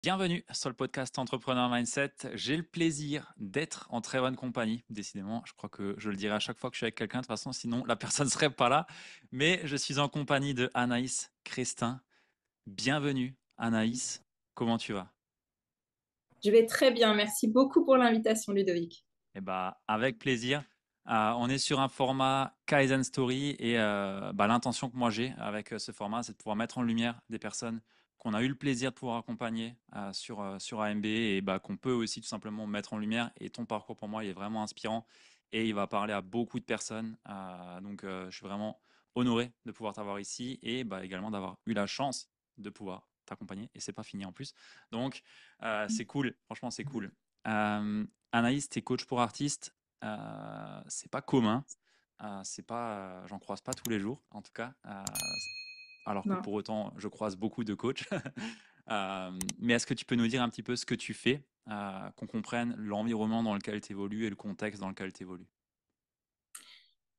Bienvenue sur le podcast Entrepreneur Mindset. J'ai le plaisir d'être en très bonne compagnie. Décidément, je crois que je le dirai à chaque fois que je suis avec quelqu'un. De toute façon, sinon la personne ne serait pas là. Mais je suis en compagnie de Anaïs Crestin. Bienvenue, Anaïs. Comment tu vas? Je vais très bien. Merci beaucoup pour l'invitation, Ludovic. Eh ben, avec plaisir. On est sur un format Kaizen Story et l'intention que moi j'ai avec ce format, c'est de pouvoir mettre en lumière des personnes qu'on a eu le plaisir de pouvoir accompagner sur AMB et qu'on peut aussi tout simplement mettre en lumière. Et ton parcours pour moi, il est vraiment inspirant et il va parler à beaucoup de personnes. Je suis vraiment honoré de pouvoir t'avoir ici et également d'avoir eu la chance de pouvoir t'accompagner. Et c'est pas fini en plus. C'est cool. Franchement, c'est cool. Euh, Anaïs, t'es coach pour artistes. C'est pas commun. C'est pas, j'en croise pas tous les jours, en tout cas. Alors que Non. pour autant, je croise beaucoup de coachs. Mais est-ce que tu peux nous dire un petit peu ce que tu fais, qu'on comprenne l'environnement dans lequel tu évolues et le contexte dans lequel tu évolues?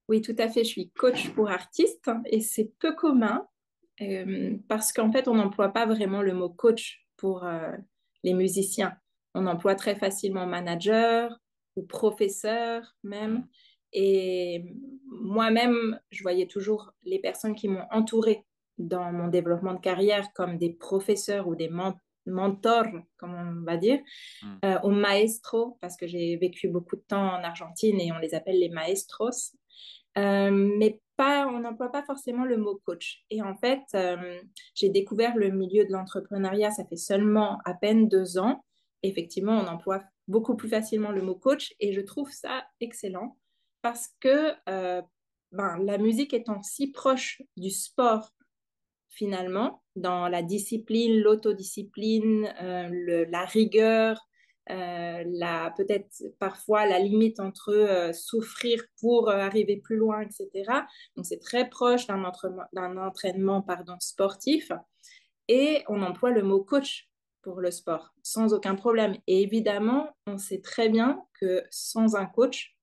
Oui, tout à fait. Je suis coach pour artistes et c'est peu commun parce qu'en fait, on n'emploie pas vraiment le mot coach pour les musiciens. On emploie très facilement manager ou professeur même. Hmm. Et moi-même, je voyais toujours les personnes qui m'ont entourée dans mon développement de carrière comme des professeurs ou des mentors, comme on va dire, Hmm. au maestro, parce que j'ai vécu beaucoup de temps en Argentine et on les appelle les maestros. Mais pas, on n'emploie pas forcément le mot coach. Et en fait, j'ai découvert le milieu de l'entrepreneuriat, ça fait seulement à peine 2 ans. Effectivement, on emploie beaucoup plus facilement le mot coach et je trouve ça excellent parce que la musique étant si proche du sport finalement, dans la discipline, l'autodiscipline, la rigueur, peut-être parfois la limite entre souffrir pour arriver plus loin, etc. Donc c'est très proche d'un entraînement pardon, sportif et on emploie le mot coach pour le sport sans aucun problème. Et évidemment, on sait très bien que sans un coach,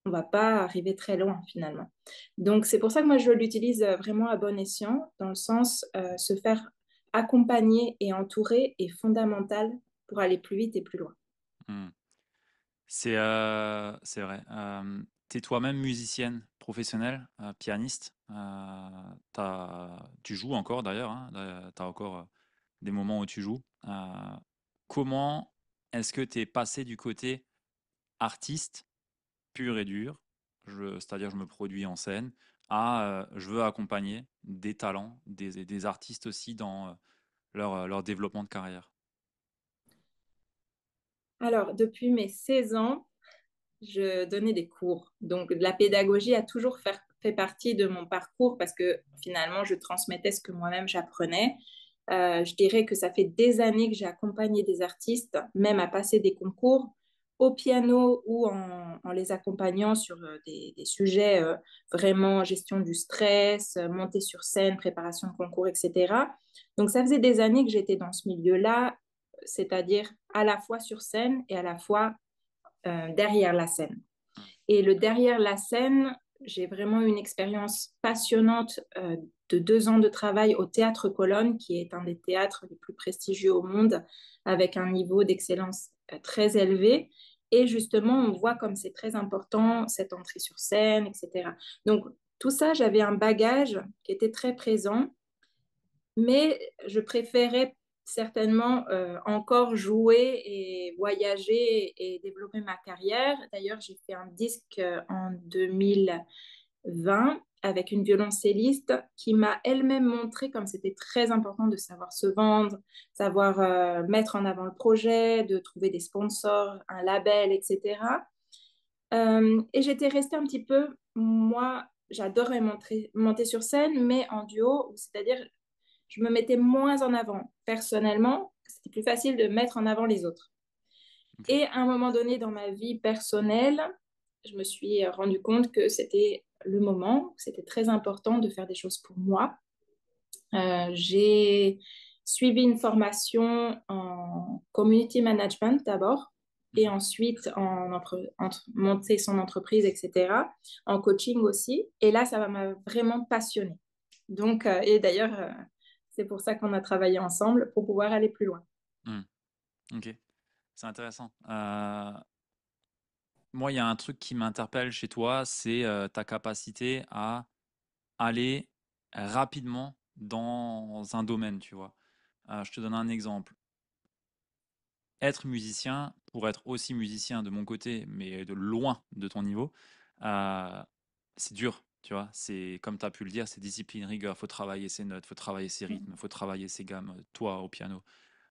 on va pas arriver très loin finalement. Donc c'est pour ça que moi je l'utilise vraiment à bon escient, dans le sens se faire accompagner et entourer est fondamental pour aller plus vite et plus loin. Hmm. C'est vrai. T'es toi-même musicienne professionnelle, pianiste. Tu joues encore d'ailleurs, hein, t'as encore des moments où tu joues. Comment est-ce que tu es passé du côté artiste pur et dur, c'est-à-dire je me produis en scène, à je veux accompagner des talents, des artistes aussi dans leur développement de carrière? Alors depuis mes 16 ans, je donnais des cours. Donc la pédagogie a toujours fait partie de mon parcours parce que finalement je transmettais ce que moi-même j'apprenais. Je dirais que ça fait des années que j'ai accompagné des artistes, même à passer des concours au piano ou en les accompagnant sur des sujets vraiment gestion du stress, montée sur scène, préparation de concours, etc. Donc ça faisait des années que j'étais dans ce milieu-là, c'est-à-dire à la fois sur scène et à la fois derrière la scène. Et le derrière la scène, j'ai vraiment eu une expérience passionnante de 2 ans de travail au Théâtre Colonne, qui est un des théâtres les plus prestigieux au monde, avec un niveau d'excellence très élevé. Et justement, on voit comme c'est très important cette entrée sur scène, etc. Donc, tout ça, j'avais un bagage qui était très présent, mais je préférais certainement encore jouer et voyager et développer ma carrière. D'ailleurs, j'ai fait un disque en 2020 avec une violoncelliste qui m'a elle-même montré comme c'était très important de savoir se vendre, savoir mettre en avant le projet, de trouver des sponsors, un label, etc. Et j'étais restée un petit peu, moi, j'adorais monter sur scène, mais en duo, c'est-à-dire je me mettais moins en avant. Personnellement, c'était plus facile de mettre en avant les autres. Ok. Et à un moment donné dans ma vie personnelle, je me suis rendu compte que c'était le moment, c'était très important de faire des choses pour moi. J'ai suivi une formation en community management d'abord, et Mhm. ensuite monter son entreprise, etc., en coaching aussi. Et là, ça m'a vraiment passionnée. Donc, et d'ailleurs, c'est pour ça qu'on a travaillé ensemble pour pouvoir aller plus loin. Hmm. Ok, c'est intéressant. Moi, il y a un truc qui m'interpelle chez toi, c'est ta capacité à aller rapidement dans un domaine, tu vois. Je te donne un exemple. Être musicien, pour être aussi musicien de mon côté, mais de loin de ton niveau, euh, c'est dur, tu vois. C'est comme tu as pu le dire, c'est discipline, rigueur. Faut travailler ses notes, faut travailler ses rythmes, faut travailler ses gammes, toi au piano.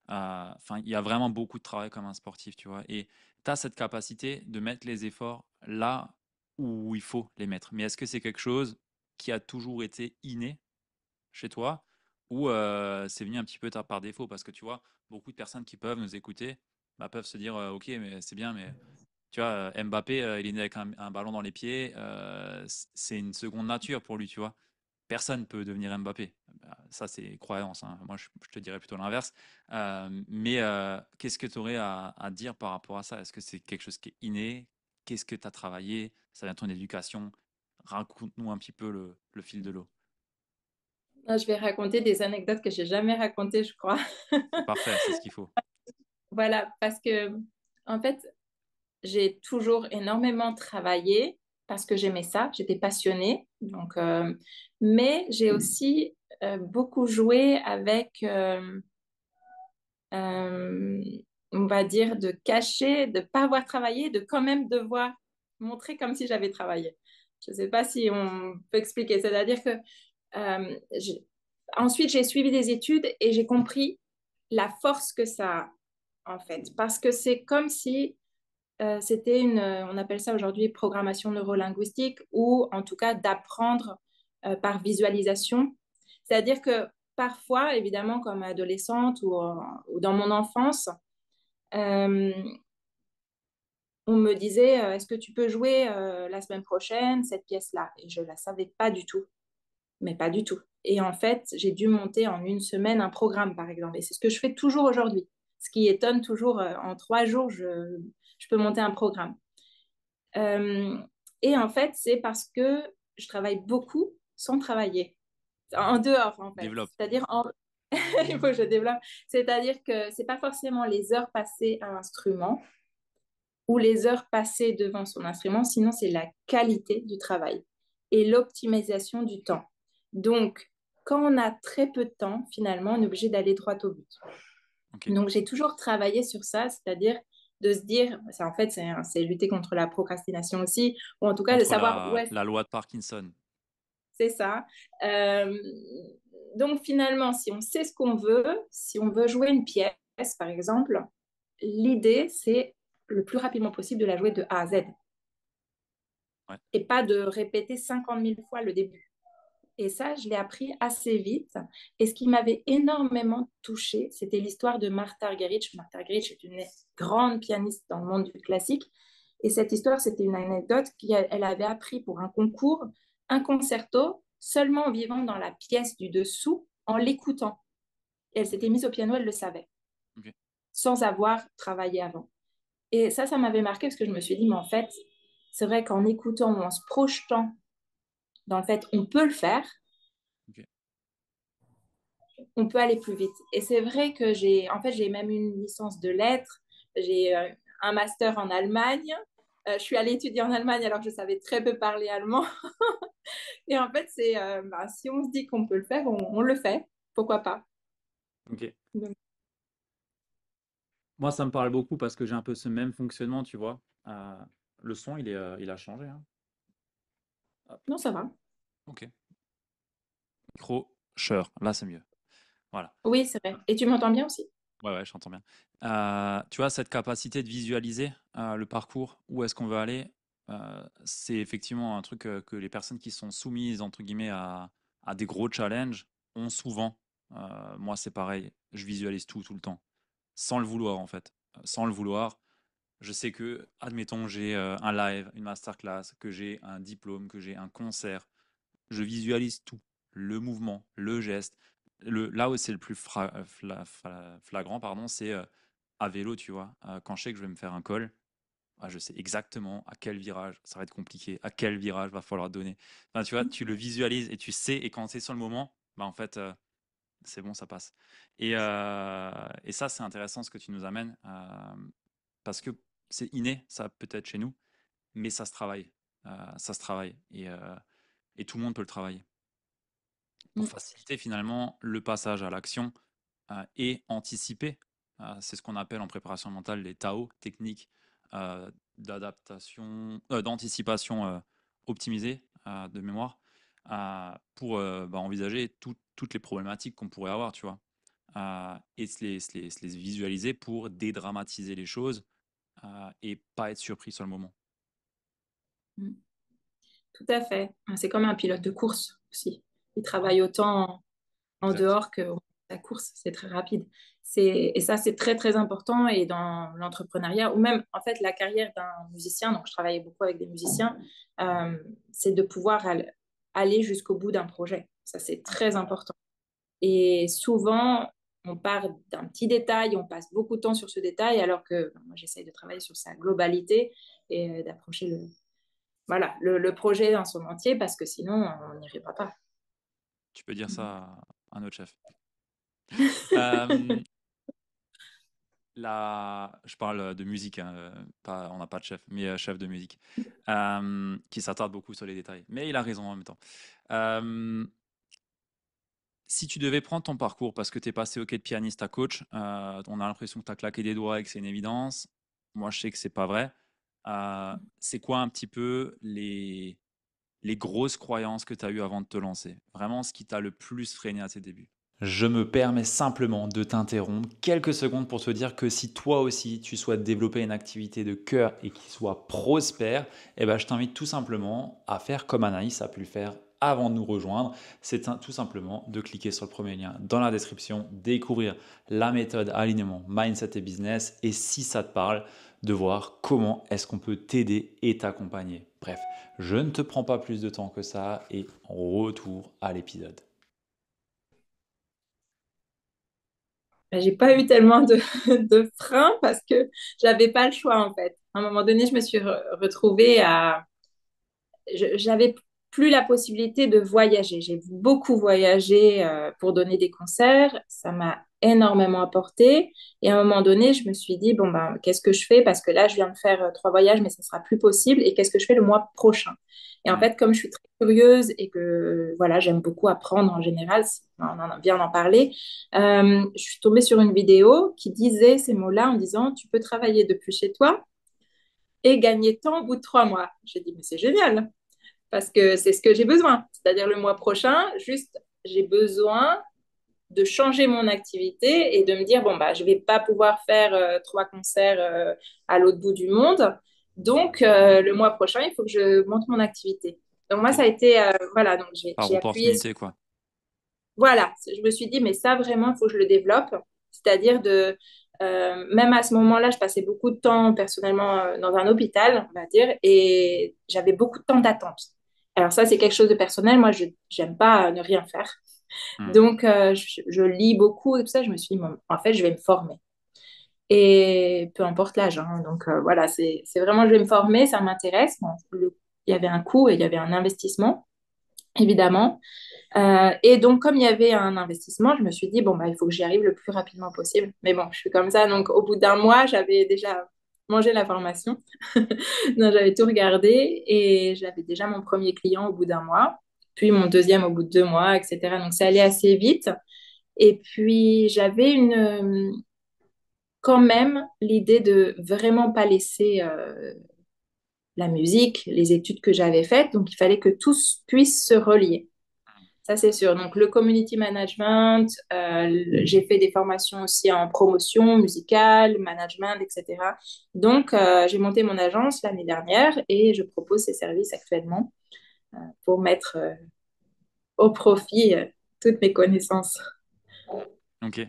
Enfin, il y a vraiment beaucoup de travail comme un sportif, tu vois. Et tu as cette capacité de mettre les efforts là où il faut les mettre. Mais est-ce que c'est quelque chose qui a toujours été inné chez toi ou c'est venu un petit peu par défaut? Parce que tu vois, beaucoup de personnes qui peuvent nous écouter bah, peuvent se dire ok, mais c'est bien, mais tu vois, Mbappé, il est né avec un ballon dans les pieds, c'est une seconde nature pour lui, tu vois. Personne peut devenir Mbappé. Bah, ça, c'est croyance, hein. Moi, je te dirais plutôt l'inverse. Mais qu'est-ce que tu aurais à dire par rapport à ça? Est-ce que c'est quelque chose qui est inné? Qu'est-ce que tu as travaillé? Ça vient de ton éducation? Raconte-nous un petit peu le fil de l'eau. Ah, je vais raconter des anecdotes que j'ai jamais racontées, je crois. C'est parfait, c'est ce qu'il faut. Voilà, parce que en fait, j'ai toujours énormément travaillé parce que j'aimais ça, j'étais passionnée. Donc, mais j'ai aussi beaucoup joué avec, euh, on va dire, de cacher, de pas avoir travaillé, de quand même devoir montrer comme si j'avais travaillé. Je ne sais pas si on peut expliquer. C'est-à-dire que j'ai- ensuite, j'ai suivi des études et j'ai compris la force que ça a, en fait. Parce que c'est comme si c'était on appelle ça aujourd'hui programmation neurolinguistique ou en tout cas d'apprendre par visualisation. C'est-à-dire que parfois, évidemment, comme adolescente ou dans mon enfance, euh, on me disait, est-ce que tu peux jouer la semaine prochaine cette pièce-là? Et je ne la savais pas du tout, mais pas du tout. Et en fait, j'ai dû monter en une semaine un programme, par exemple. Et c'est ce que je fais toujours aujourd'hui. Ce qui étonne toujours, en 3 jours, je peux monter un programme. Euh, et en fait, c'est parce que je travaille beaucoup sans travailler, en dehors en fait. Développe. C'est-à-dire, il faut que je développe. C'est-à-dire que c'est pas forcément les heures passées à l'instrument ou les heures passées devant son instrument, sinon c'est la qualité du travail et l'optimisation du temps. Donc, quand on a très peu de temps, finalement, on est obligé d'aller droit au but. Ok. Donc, j'ai toujours travaillé sur ça, c'est-à-dire de se dire, en fait, c'est lutter contre la procrastination aussi, ou en tout cas de Contre savoir où est-ce la loi de Parkinson. c'est ça. Euh, donc, finalement, si on sait ce qu'on veut, si on veut jouer une pièce, par exemple, l'idée, c'est le plus rapidement possible de la jouer de A à Z Ouais. et pas de répéter 50 000 fois le début. Et ça, je l'ai appris assez vite. Et ce qui m'avait énormément touchée, c'était l'histoire de Martha Argerich. Martha Argerich est une grande pianiste dans le monde du classique. Et cette histoire, c'était une anecdote qu'elle avait appris pour un concours, un concerto, seulement en vivant dans la pièce du dessous, en l'écoutant. Et elle s'était mise au piano, elle le savait, Ok. sans avoir travaillé avant. Et ça m'avait marqué parce que je me suis dit, mais en fait, c'est vrai qu'en écoutant ou en se projetant dans le fait, on peut le faire, Ok. on peut aller plus vite. Et c'est vrai que en fait, j'ai même une licence de lettres, j'ai un master en Allemagne. Je suis allée étudier en Allemagne alors que je savais très peu parler allemand. Et en fait, si on se dit qu'on peut le faire, on le fait. Pourquoi pas? Ok. Donc, Moi, ça me parle beaucoup parce que j'ai un peu ce même fonctionnement, tu vois. Le son, il a changé, hein. Hop. non, ça va. Ok. Micro, sure. Là, c'est mieux. Voilà. Oui, c'est vrai. Et tu m'entends bien aussi? Ouais, ouais, j'entends bien. Tu vois, cette capacité de visualiser le parcours, où est-ce qu'on veut aller, c'est effectivement un truc que les personnes qui sont soumises, entre guillemets, à des gros challenges ont souvent. Moi, c'est pareil. Je visualise tout le temps. Sans le vouloir, en fait. Sans le vouloir. Je sais que, admettons, j'ai un live, une masterclass, que j'ai un diplôme, que j'ai un concert. Je visualise tout. Le mouvement, le geste. Là où c'est le plus flagrant, pardon, c'est à vélo, tu vois. Quand je sais que je vais me faire un col, je sais exactement à quel virage ça va être compliqué, à quel virage va falloir donner. Enfin, tu vois, tu le visualises et tu sais, et quand c'est sur le moment, bah, en fait, c'est bon, ça passe. Et ça, c'est intéressant ce que tu nous amènes, parce que c'est inné, ça peut être chez nous, mais ça se travaille. Ça se travaille. Et tout le monde peut le travailler. Pour Mm. faciliter finalement le passage à l'action et anticiper, c'est ce qu'on appelle en préparation mentale les TAO, techniques d'adaptation, d'anticipation optimisée de mémoire, pour envisager toutes les problématiques qu'on pourrait avoir, tu vois, et se les visualiser pour dédramatiser les choses et pas être surpris sur le moment. Mm. Tout à fait. C'est comme un pilote de course aussi. Il travaille autant en Exact. dehors que la course, c'est très rapide. Et ça, c'est très, très important. Et dans l'entrepreneuriat, ou même en fait la carrière d'un musicien, donc je travaillais beaucoup avec des musiciens, euh, c'est de pouvoir aller jusqu'au bout d'un projet. Ça, c'est Ouais. très important. Et souvent, on part d'un petit détail, on passe beaucoup de temps sur ce détail, alors que moi, j'essaye de travailler sur sa globalité et d'approcher le projet dans son entier, parce que sinon, on n'y arrivera pas. Tu peux dire ça à notre chef. Euh, je parle de musique, hein, on n'a pas de chef, mais chef de musique, qui s'attarde beaucoup sur les détails. Mais il a raison en même temps. Euh, Si tu devais prendre ton parcours, parce que tu es passé OK de pianiste à coach, on a l'impression que tu as claqué des doigts et que c'est une évidence. Moi, je sais que c'est pas vrai. C'est quoi un petit peu les grosses croyances que tu as eues avant de te lancer? Vraiment, ce qui t'a le plus freiné à tes débuts. Je me permets simplement de t'interrompre quelques secondes pour te dire que si toi aussi tu souhaites développer une activité de cœur et qui soit prospère, eh ben, je t'invite tout simplement à faire comme Anaïs a pu le faire avant de nous rejoindre. C'est tout simplement de cliquer sur le premier lien dans la description, découvrir la méthode alignement mindset et business et si ça te parle, de voir comment est-ce qu'on peut t'aider et t'accompagner. Bref, je ne te prends pas plus de temps que ça et retour à l'épisode. J'ai pas eu tellement de freins parce que j'avais pas le choix en fait. À un moment donné, je me suis retrouvée à j'avais plus la possibilité de voyager. J'ai beaucoup voyagé pour donner des concerts. Ça m'a énormément apporté. Et à un moment donné, je me suis dit, bon, ben, qu'est-ce que je fais? Parce que là, je viens de faire 3 voyages, mais ça sera plus possible. Et qu'est-ce que je fais le mois prochain? Et en Hmm. fait, comme je suis très curieuse et que voilà, j'aime beaucoup apprendre en général, on en vient d'en parler, je suis tombée sur une vidéo qui disait ces mots-là en disant, tu peux travailler depuis chez toi et gagner tant au bout de 3 mois. J'ai dit, mais c'est génial parce que c'est ce que j'ai besoin. C'est-à-dire le mois prochain, juste, j'ai besoin de changer mon activité et de me dire, bon, bah, je ne vais pas pouvoir faire 3 concerts à l'autre bout du monde. Donc, le mois prochain, il faut que je monte mon activité. Donc, moi, Ok. ça a été, voilà, donc Par j'ai appuyé sur, opportunité, quoi. voilà, je me suis dit, mais ça, vraiment, il faut que je le développe. C'est-à-dire même à ce moment-là, je passais beaucoup de temps personnellement dans un hôpital, on va dire, et j'avais beaucoup de temps d'attente. Alors ça, c'est quelque chose de personnel. Moi, je n'aime pas ne rien faire. Hmm. Donc, je lis beaucoup et tout ça. Je me suis dit, bon, en fait, je vais me former. Et peu importe l'âge. Hein. Donc, voilà, c'est vraiment, je vais me former, ça m'intéresse. Bon, il y avait un coût et il y avait un investissement, évidemment. Et donc, comme il y avait un investissement, je me suis dit, bon, bah, il faut que j'y arrive le plus rapidement possible. Mais bon, je suis comme ça. Donc, au bout d'un mois, j'avais déjà mangé la formation. Donc, j'avais tout regardé et j'avais déjà mon premier client au bout d'un mois, puis mon deuxième au bout de 2 mois, etc. Donc, ça allait assez vite. Et puis, j'avais quand même l'idée de vraiment pas laisser la musique, les études que j'avais faites. Donc, il fallait que tous puissent se relier. Ça, c'est sûr. Donc, le community management, j'ai fait des formations aussi en promotion musicale, management, etc. Donc, j'ai monté mon agence l'année dernière et je propose ces services actuellement pour mettre au profit toutes mes connaissances. Ok.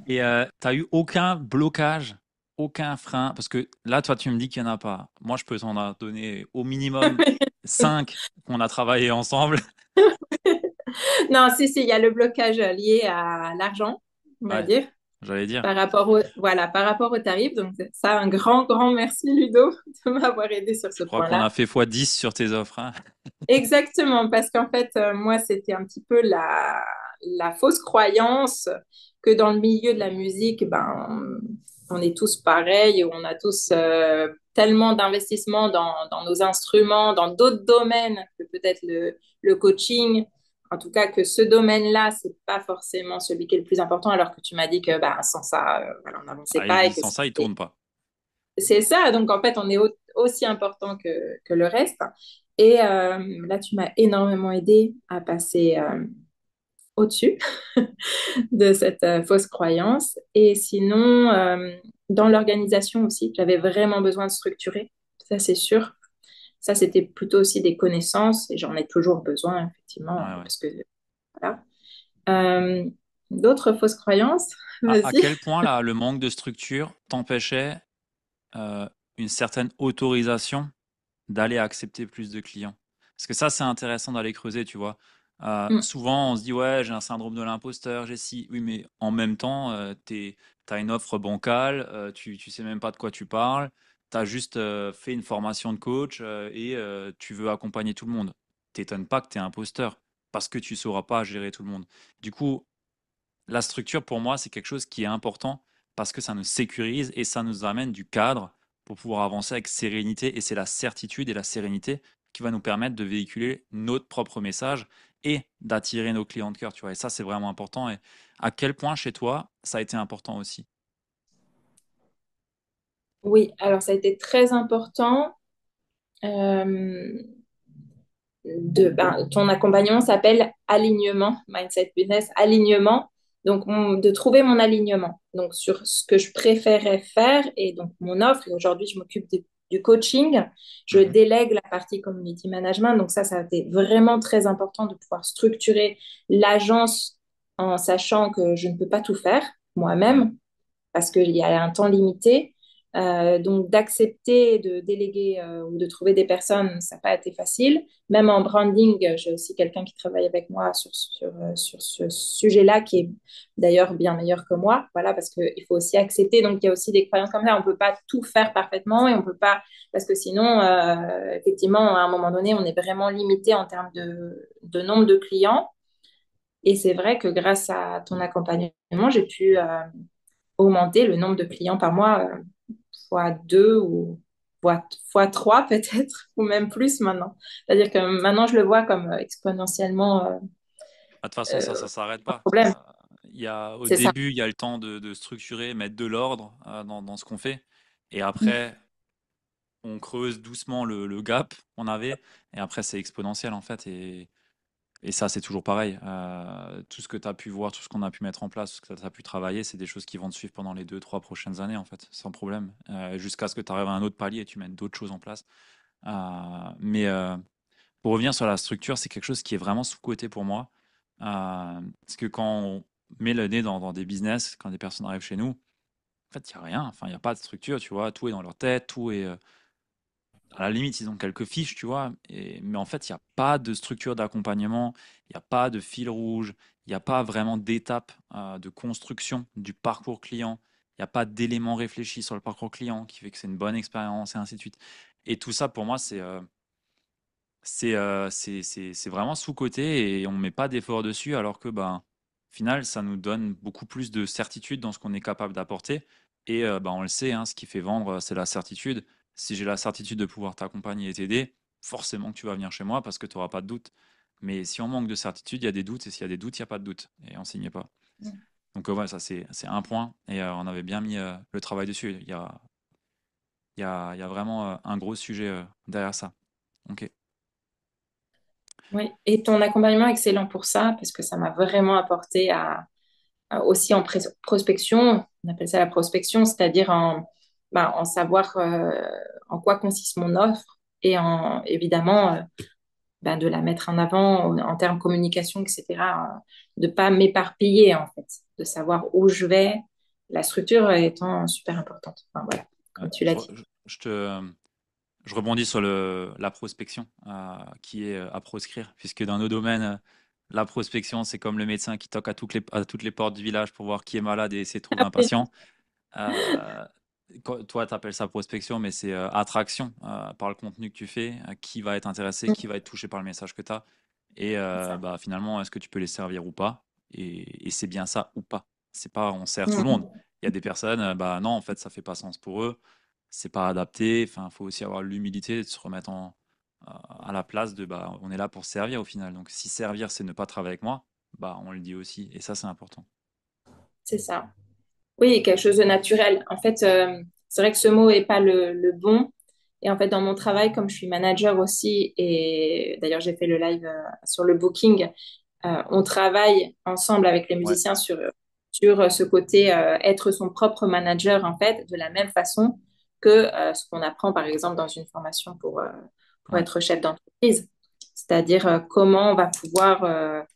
Et tu n'as eu aucun blocage, aucun frein, parce que là, toi, tu me dis qu'il n'y en a pas. Moi, je peux t'en donner au minimum 5 qu'on a travaillé ensemble. Non, si, il y a le blocage lié à l'argent, on va Ouais, dire, j'allais dire. par rapport au tarif. Donc, ça, un grand, grand merci, Ludo, de m'avoir aidé sur Je ce crois qu'on point-là. a fait x10 sur tes offres, hein. Exactement, parce qu'en fait, moi, c'était un petit peu la fausse croyance que dans le milieu de la musique, ben, on est tous pareils, on a tous tellement d'investissements dans nos instruments, dans d'autres domaines que peut-être le coaching. En tout cas, que ce domaine-là, c'est pas forcément celui qui est le plus important, alors que tu m'as dit que bah, sans ça, voilà, on n'avançait Ah, pas et que sans ça, il tourne pas. c'est ça. Donc, en fait, on est aussi important que le reste. Et là, tu m'as énormément aidé à passer au-dessus de cette fausse croyance. Et sinon, dans l'organisation aussi, j'avais vraiment besoin de structurer. Ça, c'est sûr. Ça, c'était plutôt aussi des connaissances et j'en ai toujours besoin, effectivement, Ouais, ouais. parce que voilà. Euh, D'autres fausses croyances? À Vas-y. quel point là, le manque de structure t'empêchait euh, une certaine autorisation d'aller accepter plus de clients? Parce que ça, c'est intéressant d'aller creuser, tu vois. Mm. Souvent, on se dit, ouais, j'ai un syndrome de l'imposteur, j'ai si. Oui, mais en même temps, tu as une offre bancale, tu sais même pas de quoi tu parles, tu as juste fait une formation de coach et tu veux accompagner tout le monde. T'étonnes pas que tu es imposteur parce que tu sauras pas gérer tout le monde. Du coup, la structure, pour moi, c'est quelque chose qui est important parce que ça nous sécurise et ça nous amène du cadre pour pouvoir avancer avec sérénité. Et c'est la certitude et la sérénité qui va nous permettre de véhiculer notre propre message et d'attirer nos clients de cœur, tu vois. Et ça, c'est vraiment important. Et à quel point chez toi, ça a été important aussi? Oui, alors ça a été très important. Euh, ton accompagnement s'appelle alignement, mindset business, alignement. Donc, de trouver mon alignement. Donc, sur ce que je préférais faire et donc mon offre. Et aujourd'hui, je m'occupe du coaching. Je Mhm. délègue la partie community management. Donc, ça a été vraiment très important de pouvoir structurer l'agence en sachant que je ne peux pas tout faire Ouais. moi-même parce qu'il y a un temps limité. Donc, d'accepter de déléguer ou de trouver des personnes, ça n'a pas été facile. Même en branding, j'ai aussi quelqu'un qui travaille avec moi sur ce sujet-là, qui est d'ailleurs bien meilleur que moi. Voilà, parce qu'il faut aussi accepter. Donc, il y a aussi des croyances comme ça. On ne peut pas tout faire parfaitement et on ne peut pas, parce que sinon, effectivement, à un moment donné, on est vraiment limité en termes de nombre de clients. Et c'est vrai que grâce à ton accompagnement, j'ai pu augmenter le nombre de clients par mois fois deux ou fois trois peut-être, ou même plus maintenant. C'est-à-dire que maintenant, je le vois comme exponentiellement Ah, de toute façon, ça euh, ne s'arrête un pas. problème. Au C'est ça. début, il y a le temps de structurer, mettre de l'ordre dans ce qu'on fait. Et après, on creuse doucement le gap qu'on avait, et après c'est exponentiel en fait, et ça c'est toujours pareil. Tout ce que tu as pu voir, tout ce qu'on a pu mettre en place, tout ce que tu as pu travailler, c'est des choses qui vont te suivre pendant les 2, 3 prochaines années en fait, sans problème, jusqu'à ce que tu arrives à un autre palier et tu mettes d'autres choses en place. Mais pour revenir sur la structure, c'est quelque chose qui est vraiment sous-coté pour moi, parce que quand on met le nez dans des business, quand des personnes arrivent chez nous, en fait, il n'y a rien, enfin, il n'y a pas de structure, tu vois, tout est dans leur tête, tout est, à la limite, ils ont quelques fiches, tu vois, mais en fait, il n'y a pas de structure d'accompagnement, il n'y a pas de fil rouge, il n'y a pas vraiment d'étape de construction du parcours client, il n'y a pas d'éléments réfléchis sur le parcours client qui fait que c'est une bonne expérience et ainsi de suite. Et tout ça, pour moi, c'est vraiment sous-coté et on ne met pas d'effort dessus, alors que, ben, au final, ça nous donne beaucoup plus de certitude dans ce qu'on est capable d'apporter. Et ben, on le sait, hein, ce qui fait vendre, c'est la certitude. Si j'ai la certitude de pouvoir t'accompagner et t'aider, forcément que tu vas venir chez moi parce que tu n'auras pas de doute. Mais si on manque de certitude, il y a des doutes, et s'il y a des doutes, il n'y a pas de doute. Et on ne signe pas. Donc, ouais, ça, c'est un point. Et on avait bien mis le travail dessus. Il y a vraiment un gros sujet derrière ça. Ok. Oui. Et ton accompagnement est excellent pour ça, parce que ça m'a vraiment apporté aussi en prospection. On appelle ça la prospection, c'est-à-dire en savoir en quoi consiste mon offre et évidemment de la mettre en avant en termes communication, etc. De ne pas m'éparpiller, en fait, de savoir où je vais, la structure étant super importante. Enfin, voilà, Ouais, comme tu l'as dit. je rebondis sur la prospection qui est à proscrire, puisque dans nos domaines, la prospection, c'est comme le médecin qui toque à toutes les portes du village pour voir qui est malade et essaie de trouver un Après, patient. Euh, Toi, tu appelles ça prospection, mais c'est attraction par le contenu que tu fais, qui va être intéressé, qui va être touché par le message que tu as. Et c'est ça. bah, finalement, est-ce que tu peux les servir ou pas? et c'est bien ça ou pas. C'est pas on sert tout le monde. Mm. Il y a des personnes, bah non, en fait, ça fait pas sens pour eux, c'est pas adapté. Enfin, il faut aussi avoir l'humilité de se remettre à la place de bah, on est là pour servir au final. Donc, si servir, c'est ne pas travailler avec moi, bah, on le dit aussi. Et ça, c'est important. C'est ça. Oui, quelque chose de naturel. En fait, c'est vrai que ce mot est pas le bon. Et en fait, dans mon travail, comme je suis manager aussi, et d'ailleurs j'ai fait le live sur le booking, on travaille ensemble avec les Ouais, musiciens sur ce côté être son propre manager, en fait, de la même façon que ce qu'on apprend, par exemple, dans une formation pour ouais. être chef d'entreprise. C'est-à-dire comment on va pouvoir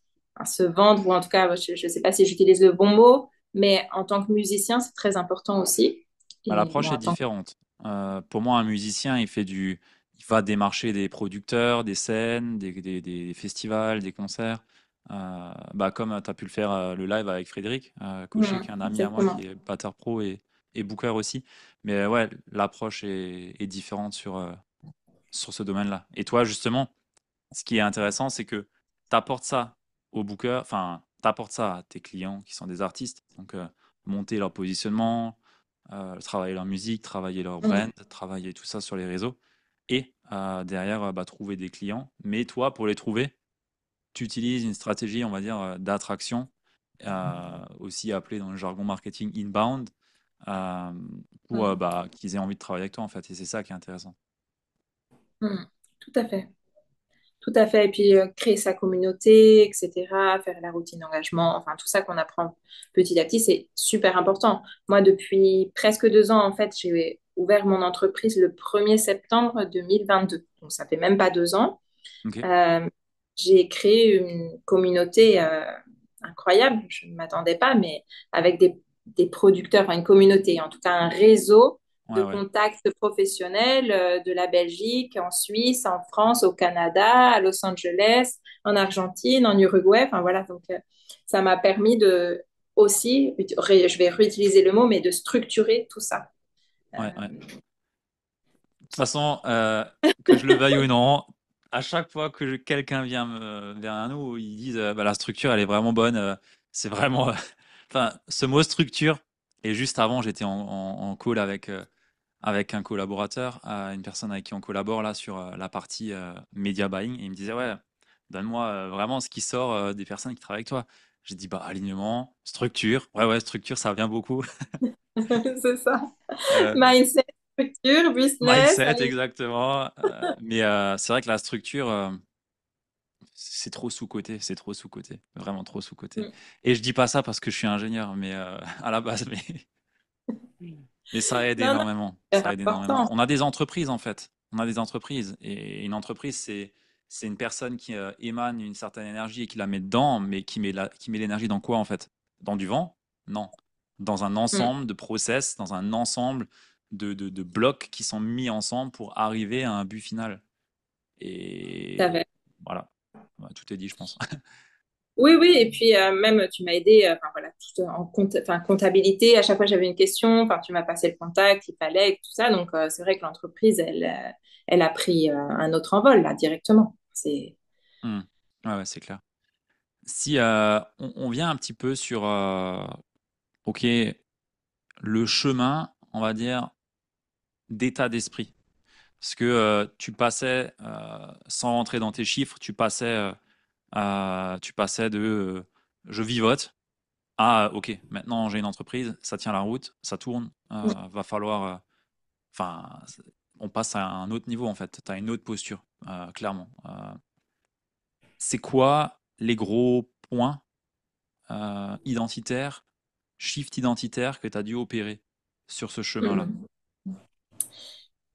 se vendre, ou en tout cas, je ne sais pas si j'utilise le bon mot, mais en tant que musicien, c'est très important aussi. Bah, Et l'approche moi, est en tant que... différente. Pour moi, un musicien, il va démarcher des producteurs, des scènes, des festivals, des concerts. Bah, comme tu as pu le faire le live avec Frédéric Cochet, qui est un ami à moi, qui Exactement. est batteur pro et booker aussi. Mais ouais, l'approche est différente sur ce domaine-là. Et toi, justement, ce qui est intéressant, c'est que tu apportes ça aux bookers, enfin, tu apportes ça à tes clients qui sont des artistes. Donc, monter leur positionnement, travailler leur musique, travailler leur Mm. brand, travailler tout ça sur les réseaux. Et derrière, bah, trouver des clients. Mais toi, pour les trouver, tu utilises une stratégie, on va dire, d'attraction, aussi appelée dans le jargon marketing inbound, euh, pour Mm. bah, qu'ils aient envie de travailler avec toi, en fait. Et c'est ça qui est intéressant. Mm. Tout à fait. Tout à fait. Et puis, créer sa communauté, etc., faire la routine d'engagement, enfin, tout ça qu'on apprend petit à petit, c'est super important. Moi, depuis presque 2 ans, en fait, j'ai ouvert mon entreprise le 1er septembre 2022. Donc, ça fait même pas 2 ans. Ok. Euh, j'ai créé une communauté incroyable. Je ne m'attendais pas, mais avec des producteurs, enfin, une communauté, en tout cas un réseau de Ouais, ouais. contacts professionnels de la Belgique, en Suisse, en France, au Canada, à Los Angeles, en Argentine, en Uruguay. Enfin voilà, donc ça m'a permis de aussi, je vais réutiliser le mot, mais de structurer tout ça. Euh, Ouais, ouais. De toute façon, que je le veuille ou non, à chaque fois que quelqu'un vient vers nous, ils disent bah, la structure, elle est vraiment bonne. C'est vraiment. Enfin, ce mot structure. Et juste avant, j'étais en call avec un collaborateur, une personne avec qui on collabore là sur la partie media buying. Et il me disait ouais, donne-moi vraiment ce qui sort des personnes qui travaillent avec toi. J'ai dit bah alignement, structure. Ouais, ouais, structure, ça revient beaucoup. c'est ça. Euh, Mindset, structure, business, Mindset, alignement. exactement. Mais c'est vrai que la structure, c'est trop sous-coté, c'est trop sous-coté, vraiment trop sous-coté. Et je dis pas ça parce que je suis ingénieur, mais à la base, mais ça aide Non, non, énormément. c'est Ça aide énormément. important. On a des entreprises en fait. On a des entreprises et une entreprise, c'est une personne qui émane une certaine énergie et qui la met dedans, mais qui met l'énergie dans quoi en fait? Dans du vent? Non. Dans un Mm, ensemble de process, dans un ensemble de blocs qui sont mis ensemble pour arriver à un but final. tout à Et fait. voilà. Ouais, tout est dit, je pense. Oui, oui, et puis même tu m'as aidé, enfin voilà, tout en enfin, comptabilité, à chaque fois j'avais une question, enfin tu m'as passé le contact, il fallait, et tout ça, donc c'est vrai que l'entreprise, elle a pris un autre envol là directement. C'est Hmm. Ouais, ouais, c'est clair. Si on vient un petit peu sur, ok, le chemin, on va dire, d'état d'esprit. Parce que tu passais, sans rentrer dans tes chiffres, tu passais de je vivote à ok, maintenant j'ai une entreprise, ça tient la route, ça tourne, va falloir. Enfin, on passe à un autre niveau en fait, tu as une autre posture, clairement. C'est quoi les gros points identitaires, shift identitaire que tu as dû opérer sur ce chemin-là? Mm.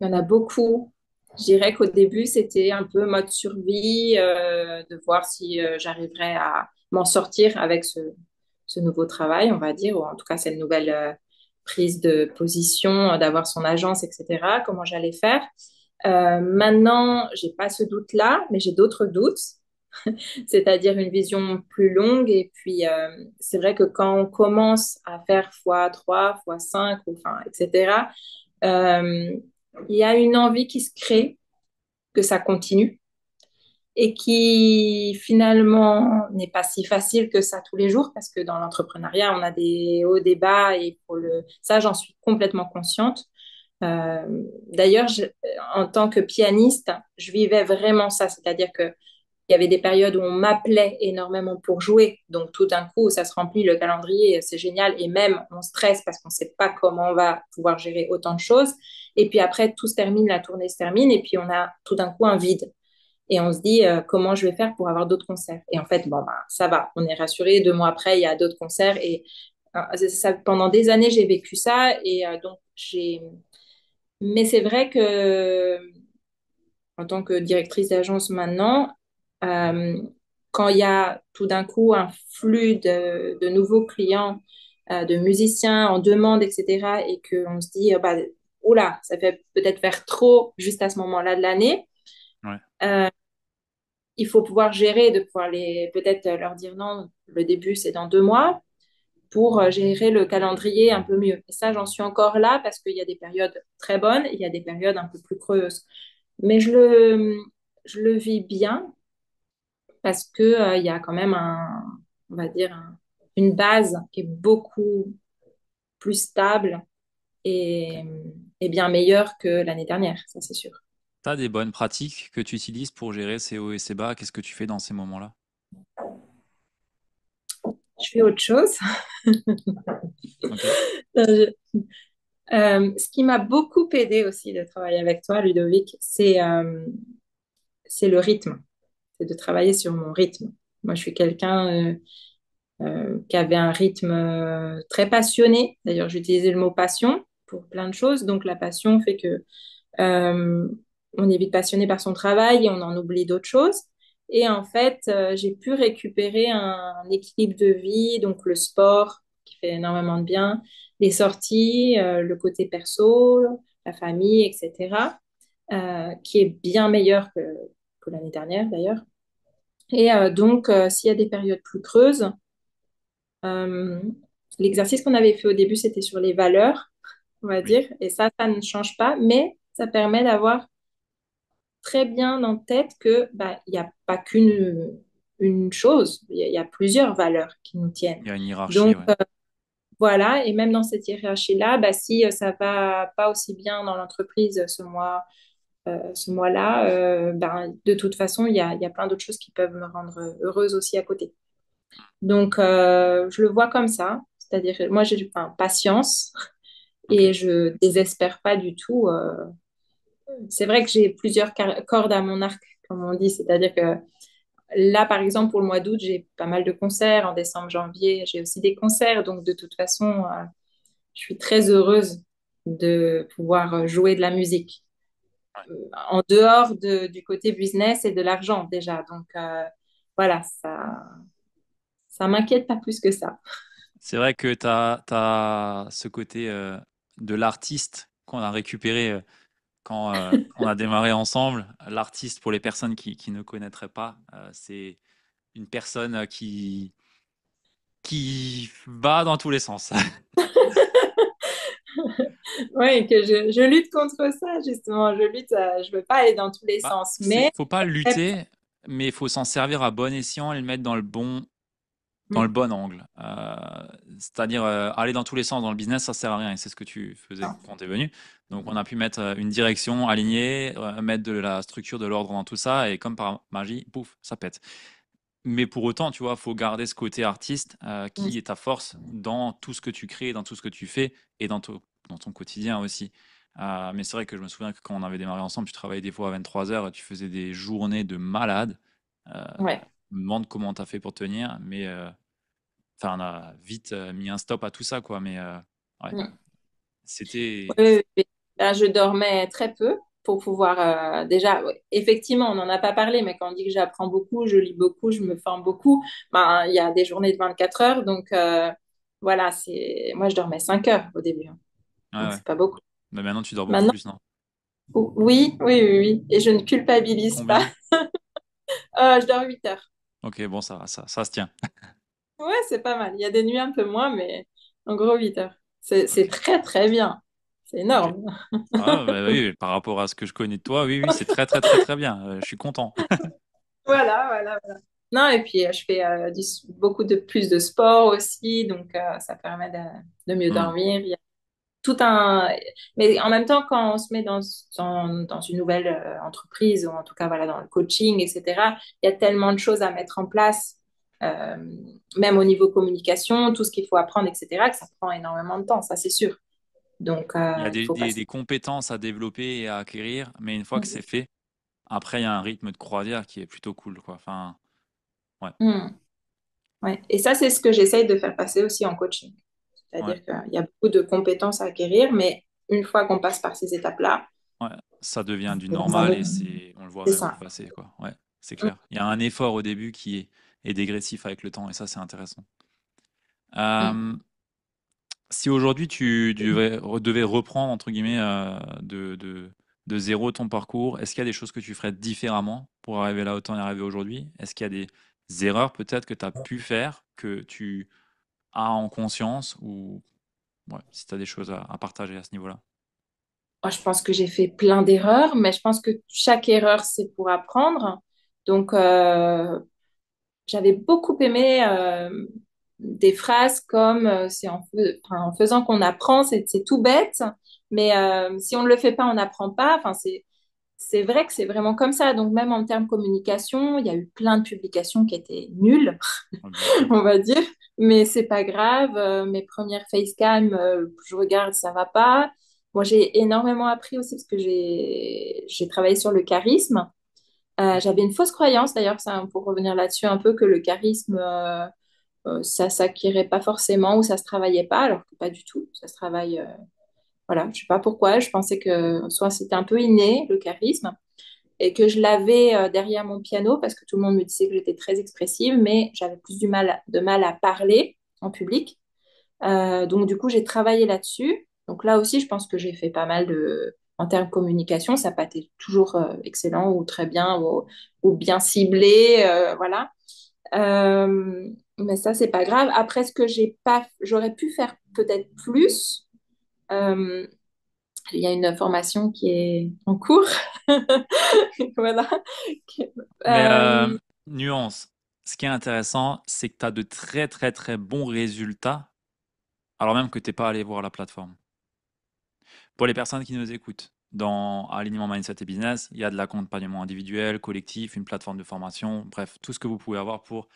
Il y en a beaucoup. Je dirais qu'au début, c'était un peu mode survie, de voir si j'arriverais à m'en sortir avec ce nouveau travail, on va dire, ou en tout cas cette nouvelle prise de position, d'avoir son agence, etc., comment j'allais faire. Maintenant, j'ai pas ce doute-là, mais j'ai d'autres doutes, c'est-à-dire une vision plus longue. Et puis, c'est vrai que quand on commence à faire x3, x5, enfin, etc., euh, il y a une envie qui se crée que ça continue. et qui finalement n'est pas si facile que ça tous les jours parce que dans l'entrepreneuriat, on a des hauts, des bas et ça, j'en suis complètement consciente. Euh, D'ailleurs, en tant que pianiste, je vivais vraiment ça, c'est-à-dire que il y avait des périodes où on m'appelait énormément pour jouer. Donc, tout d'un coup, ça se remplit le calendrier, c'est génial. Et même, on stresse parce qu'on ne sait pas comment on va pouvoir gérer autant de choses. Et puis après, tout se termine, la tournée se termine. Et puis, on a tout d'un coup un vide. Et on se dit, comment je vais faire pour avoir d'autres concerts? Et en fait, bon, bah, ça va. On est rassuré. 2 mois après, il y a d'autres concerts. Et pendant des années, j'ai vécu ça. Et donc, Mais c'est vrai que en tant que directrice d'agence maintenant, euh, quand il y a tout d'un coup un flux de nouveaux clients, de musiciens en demande, etc., et qu'on se dit, bah, oula, ça fait peut-être faire trop juste à ce moment-là de l'année, Ouais. euh, il faut pouvoir gérer, de pouvoir peut-être leur dire non, le début c'est dans 2 mois, pour gérer le calendrier un peu mieux. Et ça, j'en suis encore là parce qu'il y a des périodes très bonnes, il y a des périodes un peu plus creuses. Mais je le vis bien parce que, il y a quand même on va dire, une base qui est beaucoup plus stable et, et bien meilleure que l'année dernière, ça c'est sûr. Tu as des bonnes pratiques que tu utilises pour gérer ces hauts et ces bas. Qu'est-ce que tu fais dans ces moments-là? Je fais autre chose. Ok. Ce qui m'a beaucoup aidé aussi de travailler avec toi, Ludovic, c'est le rythme, c'est de travailler sur mon rythme. Moi, je suis quelqu'un qui avait un rythme très passionné. D'ailleurs, j'utilisais le mot passion pour plein de choses. Donc, la passion fait que euh, on est vite passionné par son travail et on en oublie d'autres choses. Et en fait, j'ai pu récupérer un équilibre de vie, donc le sport qui fait énormément de bien, les sorties, le côté perso, la famille, etc., qui est bien meilleur que l'année dernière d'ailleurs. Et donc, s'il y a des périodes plus creuses, euh, l'exercice qu'on avait fait au début, c'était sur les valeurs, on va Oui. dire, et ça ne change pas, mais ça permet d'avoir très bien en tête que bah, il n'y a pas qu'une une chose, il y a plusieurs valeurs qui nous tiennent. Il y a une hiérarchie, Donc ouais. voilà, et même dans cette hiérarchie-là, bah, si ça va pas aussi bien dans l'entreprise ce mois-là, ben, de toute façon, il y a plein d'autres choses qui peuvent me rendre heureuse aussi à côté. Donc je le vois comme ça, c'est-à-dire moi j'ai enfin, patience Ok. et je désespère pas du tout. C'est vrai que j'ai plusieurs cordes à mon arc, comme on dit, c'est-à-dire que là, par exemple, pour le mois d'août, j'ai pas mal de concerts. En décembre, janvier, j'ai aussi des concerts. Donc, de toute façon, je suis très heureuse de pouvoir jouer de la musique. En dehors du côté business et de l'argent, déjà. Donc, voilà, ça m'inquiète pas plus que ça. C'est vrai que tu as, ce côté de l'artiste qu'on a récupéré quand on a démarré ensemble. L'artiste, pour les personnes qui ne connaîtraient pas, c'est une personne qui va dans tous les sens. Oui, que je lutte contre ça, justement. Je lutte, je veux pas aller dans tous les Bah, sens. Mais, faut pas lutter, mais il faut s'en servir à bon escient et le mettre dans le Mm. bon angle. C'est-à-dire aller dans tous les sens dans le business, ça sert à rien. Et c'est ce que tu faisais quand tu es venu. Donc on a pu mettre une direction alignée, mettre de la structure, de l'ordre dans tout ça, et comme par magie, pouf, ça pète. Mais pour autant, tu vois, faut garder ce côté artiste Mm. qui est ta force dans tout ce que tu crées, dans tout ce que tu fais et dans ton quotidien aussi. Mais c'est vrai que je me souviens que quand on avait démarré ensemble, tu travaillais des fois à 23 heures, tu faisais des journées de malade. Euh, Ouais. je me demande comment tu as fait pour tenir, mais enfin, on a vite mis un stop à tout ça, quoi. Mais ouais, Mm. c'était. Oui, oui, oui. Là, je dormais très peu pour pouvoir déjà, ouais, effectivement, on n'en a pas parlé, mais quand on dit que j'apprends beaucoup, je lis beaucoup, je me forme beaucoup, ben, il y a des journées de 24 heures, donc voilà, moi je dormais 5 heures au début, hein. Ouais, Donc ouais. c'est pas beaucoup. Mais maintenant, tu dors beaucoup Maintenant, plus, non? oui, oui, oui, oui, et je ne culpabilise pas. Combien? Je dors 8 heures. Ok, bon, ça va, ça se tient. Ouais, c'est pas mal. Il y a des nuits un peu moins, mais en gros 8 heures. C'est Ok, très, très bien. C'est ok. énorme. Ah, bah oui, par rapport à ce que je connais de toi, oui, oui, c'est très, très, très, très bien. Je suis content. Voilà, voilà, voilà. Non, et puis je fais beaucoup de plus de sport aussi, donc ça permet de mieux Hmm. dormir. Il y a tout un... Mais en même temps, quand on se met dans une nouvelle entreprise, ou en tout cas voilà, dans le coaching, etc., il y a tellement de choses à mettre en place, euh, même au niveau communication, tout ce qu'il faut apprendre, etc., que ça prend énormément de temps, ça c'est sûr. Donc, Il y a il faut des passer. compétences à développer et à acquérir, mais une fois que c'est fait, après, il y a un rythme de croisière qui est plutôt cool, quoi. Enfin, ouais, Mm. Ouais. Et ça, c'est ce que j'essaye de faire passer aussi en coaching. ouais, C'est-à-dire qu'il y a beaucoup de compétences à acquérir, mais une fois qu'on passe par ces étapes-là, ouais. Ça devient du ça normal va. et on le voit C'est même ça. passer, quoi. Ouais, c'est clair. Il y a un effort au début est dégressif avec le temps et ça, c'est intéressant. Mm. Euh, Si aujourd'hui devais reprendre, entre guillemets, de zéro ton parcours, est-ce qu'il y a des choses que tu ferais différemment pour arriver là où tu en es arrivé aujourd'hui? Est-ce qu'il y a des erreurs peut-être que tu as pu faire, que tu as en conscience ou ouais, si tu as des choses à partager à ce niveau-là? Moi, je pense que j'ai fait plein d'erreurs, mais je pense que chaque erreur, c'est pour apprendre. Donc, j'avais beaucoup aimé des phrases comme c'est en faisant qu'on apprend, c'est tout bête, mais si on ne le fait pas, on n'apprend pas. Enfin, c'est vrai que c'est vraiment comme ça. Donc, même en termes de communication, il y a eu plein de publications qui étaient nulles, Ouais, bien sûr. on va dire, mais c'est pas grave. Mes premières facecam, je regarde, ça va pas. Moi, j'ai énormément appris aussi parce que j'ai travaillé sur le charisme. J'avais une fausse croyance, d'ailleurs, ça, pour revenir là-dessus un peu, que le charisme, ça s'acquirait pas forcément ou ça se travaillait pas, alors que pas du tout. Ça se travaille, voilà, je sais pas pourquoi. Je pensais que soit c'était un peu inné, le charisme, et que je l'avais derrière mon piano parce que tout le monde me disait que j'étais très expressive, mais j'avais plus de mal à parler en public. Donc, du coup, j'ai travaillé là-dessus. Donc, là aussi, je pense que j'ai fait pas mal de. En termes de communication, ça n'a pas été toujours excellent ou très bien ou bien ciblé. Voilà. Mais ça, c'est pas grave. Après, ce que j'ai pas, j'aurais pu faire peut-être plus. euh, il y a une formation qui est en cours. Voilà. Mais Euh, nuance, ce qui est intéressant, c'est que tu as de très très très bons résultats, alors même que tu n'es pas allé voir la plateforme. Pour les personnes qui nous écoutent, dans Alignement Mindset et Business, il y a de l'accompagnement individuel, collectif, une plateforme de formation, bref, tout ce que vous pouvez avoir pour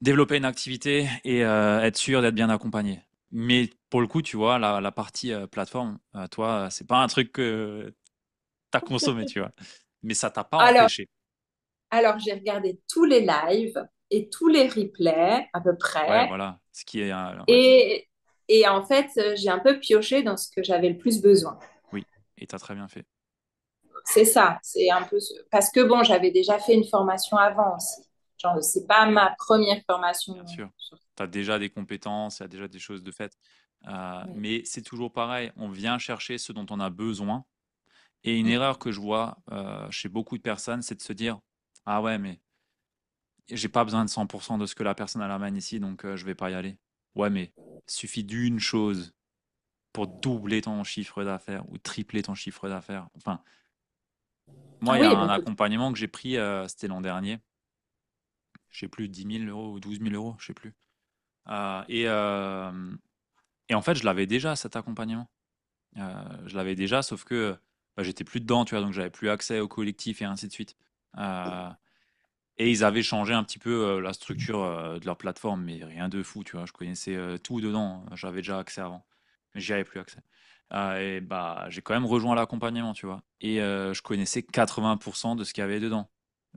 développer une activité et être sûr d'être bien accompagné. Mais pour le coup, tu vois, la partie plateforme, toi, c'est pas un truc que tu as consommé, tu vois. Mais ça t'a pas alors, empêché. alors, j'ai regardé tous les lives et tous les replays à peu Ouais, près. voilà. Ce qui est, ouais, Et, et en fait, j'ai un peu pioché dans ce que j'avais le plus besoin. oui. Et tu as très bien fait. C'est ça, c'est un peu parce que bon, j'avais déjà fait une formation avant aussi. Genre, c'est pas Ouais, ma première formation. bien sûr. Tu as déjà des compétences, il y a déjà des choses de fait. Ouais. Mais c'est toujours pareil. On vient chercher ce dont on a besoin. Et une Mm. erreur que je vois chez beaucoup de personnes, c'est de se dire, ah ouais, mais j'ai pas besoin de 100% de ce que la personne elle amène ici, donc je vais pas y aller. Ouais, mais suffit d'une chose pour doubler ton chiffre d'affaires ou tripler ton chiffre d'affaires. Enfin, moi, Ah il y a oui, un bah, accompagnement que j'ai pris, c'était l'an dernier. Je sais plus, 10 000 € ou 12 000 €, je sais plus. Euh, et, euh, et en fait, je l'avais déjà, cet accompagnement. Je l'avais déjà, sauf que bah, j'étais plus dedans, tu vois, donc j'avais plus accès au collectif et ainsi de suite. Euh, Et ils avaient changé un petit peu la structure de leur plateforme, mais rien de fou, tu vois. Je connaissais tout dedans. J'avais déjà accès avant, mais j'y avais plus accès. Et bah, j'ai quand même rejoint l'accompagnement, tu vois. Et je connaissais 80% de ce qu'il y avait dedans.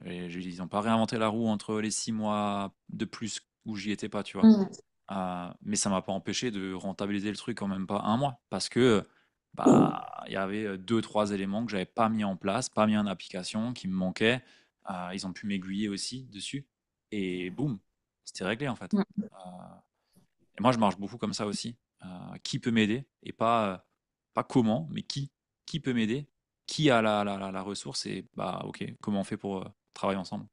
Et ils n'ont pas réinventé la roue entre les 6 mois de plus où j'y étais pas, tu vois. mm. Mais ça m'a pas empêché de rentabiliser le truc en même pas un mois, parce que bah il y avait deux, trois éléments que j'avais pas mis en place, pas mis en application, qui me manquaient. Ils ont pu m'aiguiller aussi dessus. Et boum, c'était réglé en fait. Mm. Euh, et moi, je marche beaucoup comme ça aussi. Qui peut m'aider? Et pas comment, mais qui? Qui peut m'aider? Qui a la ressource? Et bah, ok, comment on fait pour travailler ensemble?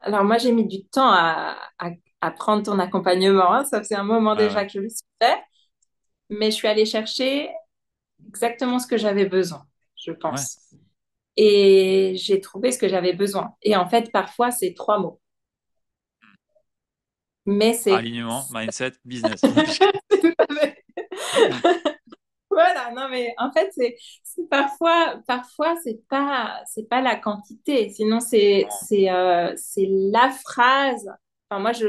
Alors moi, j'ai mis du temps à prendre ton accompagnement, hein. Ça faisait un moment Ouais, ouais, déjà que je le suis fait, mais je suis allée chercher exactement ce que j'avais besoin, je ouais, pense. et j'ai trouvé ce que j'avais besoin. Et en fait, parfois, c'est 3 mots. Mais c'est Alignement, mindset, business. Non, tout à fait. Voilà, non, mais en fait, parfois c'est pas la quantité, sinon c'est la phrase. Enfin, moi, je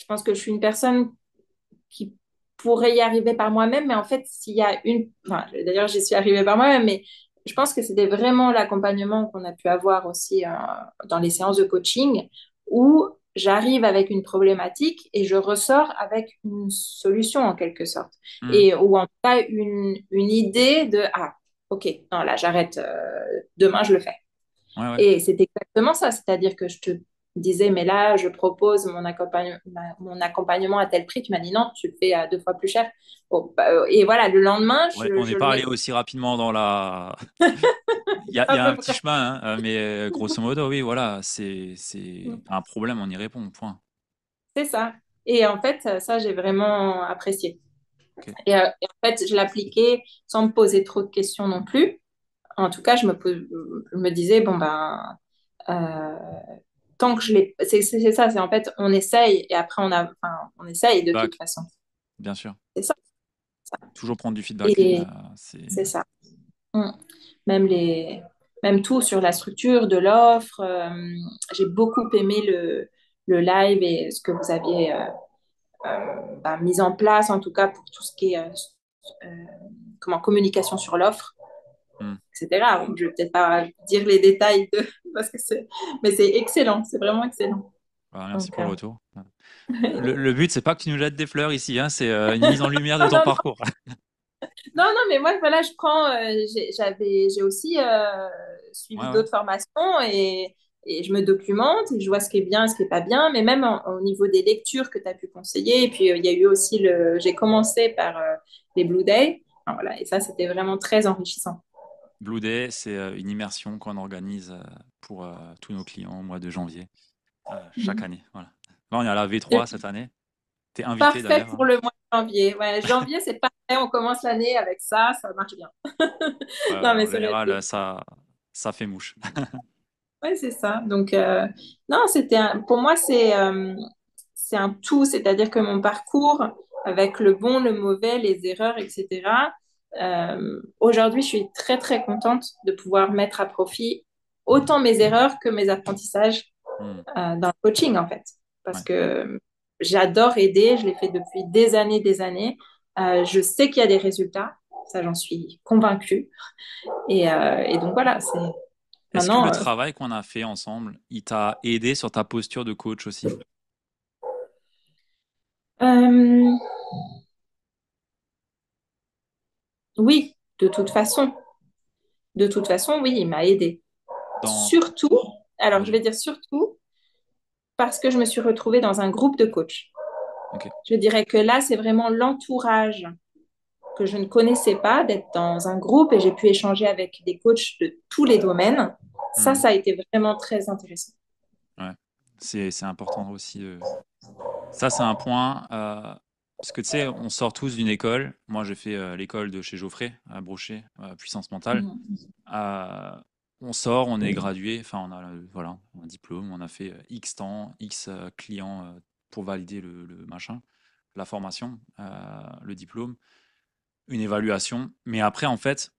pense que je suis une personne qui pourrait y arriver par moi-même, mais en fait, s'il y a enfin, d'ailleurs, j'y suis arrivée par moi-même, mais je pense que c'était vraiment l'accompagnement qu'on a pu avoir aussi dans les séances de coaching où j'arrive avec une problématique et je ressors avec une solution en quelque sorte. Hmm. Et ou en tout cas une idée de ah, ok, non, là, j'arrête, demain, je le fais. Ouais, ouais. Et c'est exactement ça, c'est-à-dire que je te disais, mais là, je propose mon accompagnement à tel prix. Tu m'as dit non, tu le fais à 2 fois plus cher. Bon, bah, et voilà, le lendemain, On n'est je le pas allé mets aussi rapidement dans la. Il à y a un peu petit près. chemin, hein, mais grosso modo, oui, voilà, c'est un problème, on y répond, point. C'est ça. Et en fait, ça, j'ai vraiment apprécié. Ok. Et en fait, je l'appliquais sans me poser trop de questions non plus. En tout cas, je me disais, bon, ben, euh, tant que je l'ai. C'est ça, c'est en fait, on essaye et après, enfin, on essaye de toute Back, façon. bien sûr. C'est ça. Toujours prendre du feedback. Et C'est. c'est ça. Mm. Même même tout sur la structure de l'offre. J'ai beaucoup aimé le live et ce que vous aviez mis en place, en tout cas pour tout ce qui est euh, communication sur l'offre, Hmm. etc. Je ne vais peut-être pas dire les détails parce que mais c'est excellent, c'est vraiment excellent. Voilà, merci Donc, pour le retour. Le but, c'est pas que tu nous jettes des fleurs ici, hein, c'est une mise en lumière de ton non, parcours. non, non, mais moi, voilà, je prends, j'ai aussi Ouais, suivi ouais. d'autres formations et je me documente, et je vois ce qui est bien, ce qui est pas bien, mais même au niveau des lectures que tu as pu conseiller. Et puis, il y a eu aussi j'ai commencé par les Blue Day. Enfin, voilà, et ça, c'était vraiment très enrichissant. Blue Day, c'est une immersion qu'on organise pour tous nos clients au mois de janvier, chaque Mhm. année. Voilà. Là, on est à la V3 Et cette année. T'es invité parfait d'ailleurs, pour hein. le mois de janvier. Ouais, janvier, c'est parfait, on commence l'année avec ça marche bien. Ouais, ouais, Non, mais en c'est général, ça fait mouche. ouais, c'est ça. Donc, non, pour moi, c'est un tout, c'est-à-dire que mon parcours, avec le bon, le mauvais, les erreurs, etc., aujourd'hui, je suis très, très contente de pouvoir mettre à profit autant mes erreurs que mes apprentissages Hmm. dans le coaching, en fait. Parce Ouais. que j'adore aider, je l'ai fait depuis des années, des années. Je sais qu'il y a des résultats, ça, j'en suis convaincue. Et donc, voilà, c'est Est-ce que le maintenant. travail qu'on a fait ensemble, il t'a aidé sur ta posture de coach aussi? Euh, Oui, de toute façon. De toute façon, oui, il m'a aidé. Dans... Surtout, alors je Vas-y. vais dire surtout parce que je me suis retrouvée dans un groupe de coachs. Ok. Je dirais que là, c'est vraiment l'entourage que je ne connaissais pas, d'être dans un groupe et j'ai pu échanger avec des coachs de tous les domaines. Hmm. Ça a été vraiment très intéressant. Ouais. C'est important aussi. Ça, c'est un point. Parce que tu sais, on sort tous d'une école. Moi, j'ai fait l'école de chez Geoffrey, à Brochet, puissance mentale. Mhm. Euh, on sort, on est gradué, enfin, on a, voilà, un diplôme, on a fait X temps, X clients pour valider le machin, la formation, le diplôme, une évaluation. Mais après, en fait,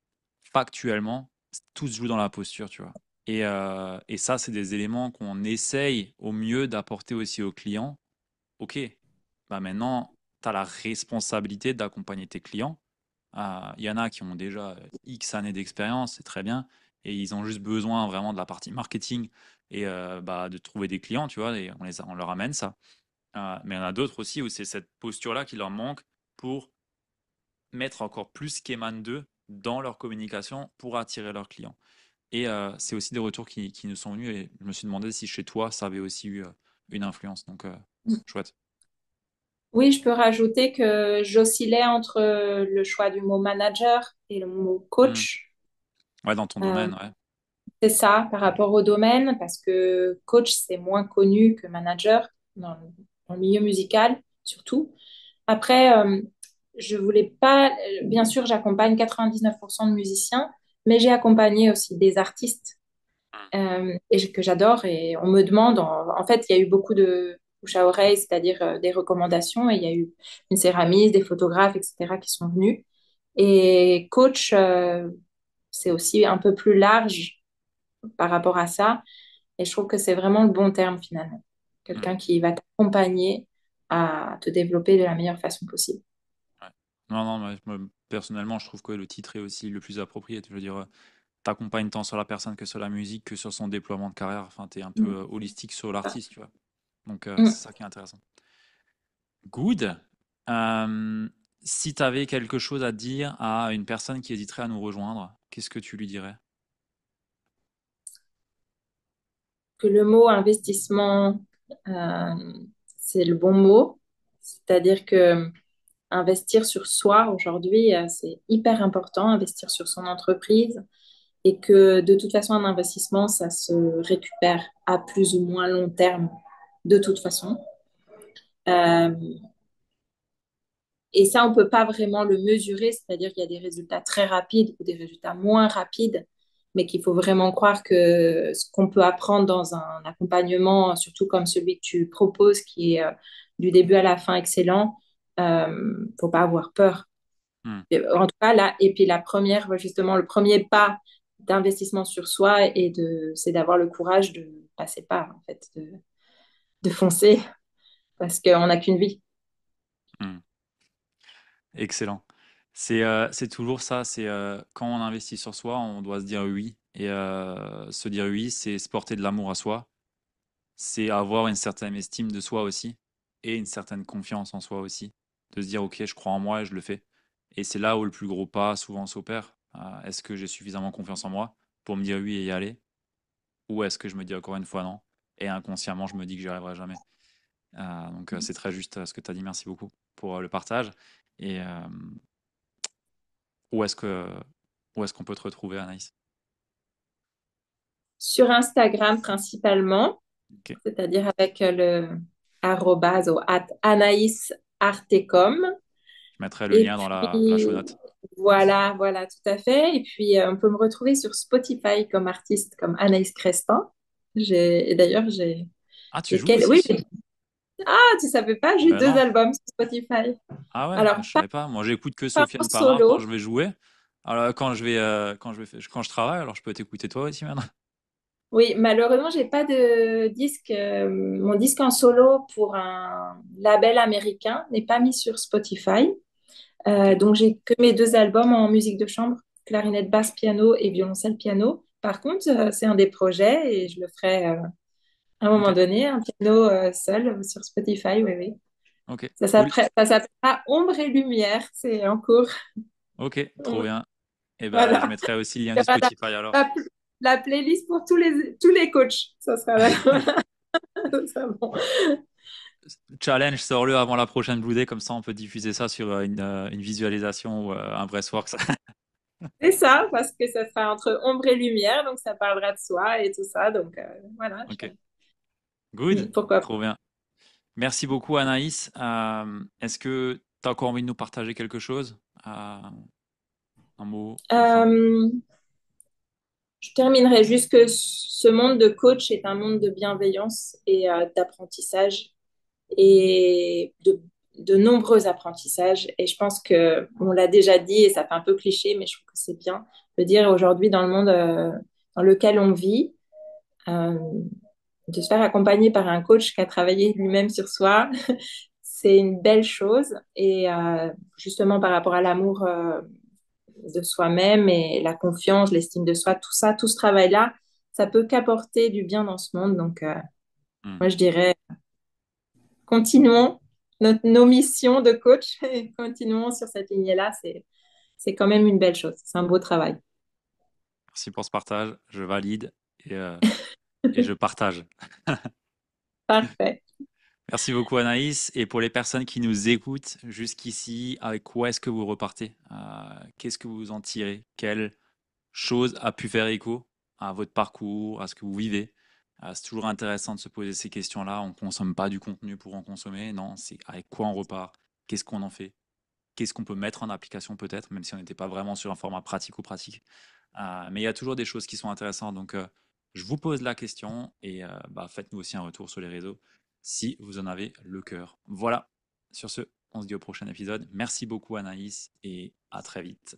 factuellement, tout se joue dans la posture, tu vois. Et ça, c'est des éléments qu'on essaye au mieux d'apporter aussi aux clients. Ok, bah maintenant, tu as la responsabilité d'accompagner tes clients. Il y en a qui ont déjà X années d'expérience, c'est très bien, et ils ont juste besoin vraiment de la partie marketing et bah, de trouver des clients, tu vois, et on leur amène ça. Mais il y en a d'autres aussi où c'est cette posture-là qui leur manque pour mettre encore plus ce qui émane d'eux dans leur communication pour attirer leurs clients. Et c'est aussi des retours qui nous sont venus, et je me suis demandé si chez toi, ça avait aussi eu une influence. Donc, chouette. Oui, je peux rajouter que j'oscillais entre le choix du mot manager et le mot Hmm. coach. Ouais, dans ton Euh, domaine, ouais. C'est ça par rapport au domaine, parce que coach, c'est moins connu que manager dans le milieu musical, surtout. Après, je voulais pas, bien sûr, j'accompagne 99% de musiciens, mais j'ai accompagné aussi des artistes Mm. que j'adore. Et on me demande, en fait, il y a eu beaucoup de bouche à oreille, c'est-à-dire des recommandations. Et il y a eu une céramiste, des photographes, etc., qui sont venus. Et coach, c'est aussi un peu plus large par rapport à ça. Et je trouve que c'est vraiment le bon terme finalement. Mm. Quelqu'un qui va t'accompagner à te développer de la meilleure façon possible. Ouais. Non, non, moi, personnellement, je trouve que le titre est aussi le plus approprié. Je veux dire, t'accompagnes tant sur la personne que sur la musique, que sur son déploiement de carrière. Enfin, t'es un peu Mm. holistique sur l'artiste, tu vois. Donc, Mm. c'est ça qui est intéressant. Good. Euh, Si tu avais quelque chose à dire à une personne qui hésiterait à nous rejoindre, qu'est-ce que tu lui dirais? Que le mot investissement, euh, c'est le bon mot. C'est-à-dire que investir sur soi aujourd'hui, c'est hyper important, investir sur son entreprise et que de toute façon, un investissement, ça se récupère à plus ou moins long terme de toute façon. Euh, et ça, on ne peut pas vraiment le mesurer, c'est-à-dire qu'il y a des résultats très rapides ou des résultats moins rapides, mais qu'il faut vraiment croire que ce qu'on peut apprendre dans un accompagnement, surtout comme celui que tu proposes, qui est du début à la fin excellent, faut pas avoir peur. Hmm. En tout cas, là, et puis la première, justement, le premier pas d'investissement sur soi c'est d'avoir le courage de passer pas, en fait, de foncer, parce qu'on n'a qu'une vie. Hmm. Excellent. C'est toujours ça, c'est quand on investit sur soi, on doit se dire oui. Et se dire oui, c'est se porter de l'amour à soi, c'est avoir une certaine estime de soi aussi, et une certaine confiance en soi aussi. De se dire, ok, je crois en moi et je le fais. Et c'est là où le plus gros pas souvent s'opère. Est-ce que j'ai suffisamment confiance en moi pour me dire oui et y aller? Ou est-ce que je me dis encore une fois non? Et inconsciemment, je me dis que j'y arriverai jamais. Donc c'est très juste ce que tu as dit. Merci beaucoup pour le partage. Et où est-ce que où est-ce qu'on peut te retrouver, Anaïs? Sur Instagram principalement, Ok. c'est-à-dire avec le arrobase ou @Anaïs Artecom. Je mettrai le Et lien dans la show puis, note. voilà, voilà, tout à fait. Et puis, on peut me retrouver sur Spotify comme artiste, comme Anaïs Crespin. Et d'ailleurs, Ah, tu j'ai joues oui, aussi? ah, tu savais pas, j'ai Ben deux non. albums sur Spotify. Ah ouais, Alors, bah, je savais pas. Moi, j'écoute que pas en Sofiane Pamar quand solo. je vais jouer. Alors, quand je travaille, alors je peux t'écouter toi aussi maintenant. Oui, malheureusement, j'ai pas de disque. Mon disque en solo pour un label américain n'est pas mis sur Spotify. Ok, Donc, j'ai que mes deux albums en musique de chambre, clarinette basse piano et violoncelle piano. Par contre, c'est un des projets et je le ferai à un moment ok, donné, un piano seul sur Spotify, oui, oui. ok, cool. Ça s'appellera Ombre et Lumière, c'est en cours. Ok, trop bien. Et ben, je Voilà. mettrai aussi le lien Il y du aura Spotify alors. la- la playlist pour tous les coachs. Ça sera là. Ça sera bon. Challenge, sors-le avant la prochaine Blue Day, comme ça on peut diffuser ça sur une visualisation ou un Pressworks. C'est ça, parce que ça sera entre ombre et lumière, donc ça parlera de soi et tout ça. Donc voilà, Ok, good, pourquoi pas. trop bien. Merci beaucoup Anaïs. Est-ce que tu as encore envie de nous partager quelque chose? Un mot de fin? Euh, je terminerai juste que ce monde de coach est un monde de bienveillance et d'apprentissage et de nombreux apprentissages. Et je pense que on l'a déjà dit et ça fait un peu cliché, mais je trouve que c'est bien de dire aujourd'hui dans le monde dans lequel on vit, euh, de se faire accompagner par un coach qui a travaillé lui-même sur soi, c'est une belle chose. Et justement par rapport à l'amour de soi-même et la confiance, l'estime de soi, tout ça, tout ce travail-là, ça peut qu'apporter du bien dans ce monde. Donc, Hmm. moi, je dirais, continuons nos missions de coach et continuons sur cette lignée-là. C'est quand même une belle chose. C'est un beau travail. Merci pour ce partage, je valide et je partage. Parfait. Merci beaucoup Anaïs. Et pour les personnes qui nous écoutent jusqu'ici, avec quoi est-ce que vous repartez? Qu'est-ce que vous en tirez? Quelle chose a pu faire écho à votre parcours, à ce que vous vivez? C'est toujours intéressant de se poser ces questions-là. On ne consomme pas du contenu pour en consommer. Non, c'est avec quoi on repart? Qu'est-ce qu'on en fait? Qu'est-ce qu'on peut mettre en application peut-être, même si on n'était pas vraiment sur un format pratique ou pratique. Mais il y a toujours des choses qui sont intéressantes. Donc, je vous pose la question et faites-nous aussi un retour sur les réseaux si vous en avez le cœur. Voilà. Sur ce, on se dit au prochain épisode. Merci beaucoup Anaïs et à très vite.